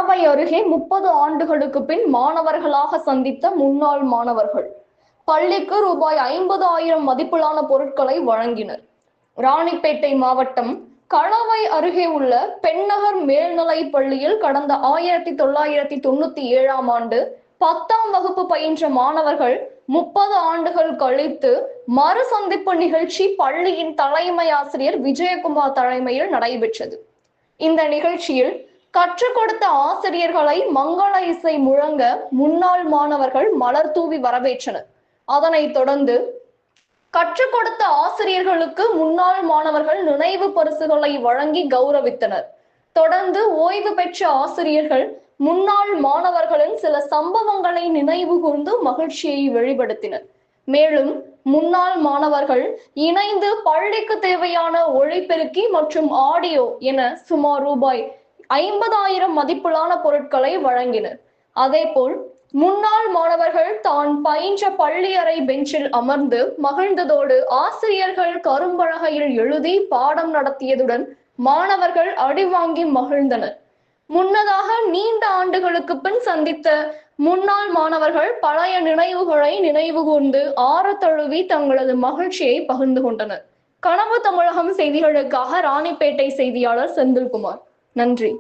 கணவை அருகே 30 ஆண்டுகளுக்கு பின் மாணவர்களாக சந்தித்த முன்னாள் மாணவர்கள் பள்ளிக்கு ரூபாய் 50,000 மதிப்பிலான பொருட்களை வழங்கினர். ராணிப்பேட்டை மாவட்டம் கணவை அருகே உள்ள பெண்ணகர் மேல்நிலைப் பள்ளியில் கடந்த 1997ஆம் ஆண்டு 10ஆம் வகுப்பு பயின்ற மாணவர்கள் 30 ஆண்டுகள் கழித்து மறு சந்திப்பு நிகழ்ச்சி பள்ளியின் தலைமை ஆசிரியர் விஜயகுமார் தலைமையில் நடைபெற்றது. இந்த நிகழ்ச்சியில் கற்றுக் கொடுத்த ஆசிரியர்களை மங்கள இசை முழங்க முன்னாள் மாணவர்கள் மலர் தூவி வரவேற்றனர். அதனைத் தொடர்ந்து கற்றுக் கொடுத்த ஆசிரியர்களுக்கு முன்னாள் மாணவர்கள் நினைவு பரிசுகளை வழங்கி கௌரவித்தனர். தொடர்ந்து ஓய்வு பெற்ற ஆசிரியர்கள் முன்னாள் மாணவர்களின் சில சம்பவங்களை நினைவு கூர்ந்து மகிழ்ச்சியை வெளிப்படுத்தினர். மேலும் முன்னாள் மாணவர்கள் இணைந்து பள்ளிக்கு தேவையான ஒளிபெருக்கி மற்றும் ஆடியோ என சுமார் ரூபாய் 50,000 மதிப்பிலான பொருட்களை வழங்கினர். அதேபோல் முன்னாள் மாணவர்கள் தான் பயின்ற பள்ளி அறை பெஞ்சில் அமர்ந்து மகிழ்ந்ததோடு ஆசிரியர்கள் கரும்பலகையில் எழுதி பாடம் நடத்தியதுடன் மாணவர்கள் அடி வாங்கி மகிழ்ந்தனர். முன்னதாக நீண்ட ஆண்டுகளுக்கு பின் சந்தித்த முன்னாள் மாணவர்கள் பழைய நினைவுகளை நினைவு கூர்ந்து ஆற தழுவி தங்களது மகிழ்ச்சியை பகிர்ந்து கொண்டனர். கனவு தமிழகம் செய்திகளுக்காக ராணிப்பேட்டை செய்தியாளர் செந்தில்குமார். நன்றி.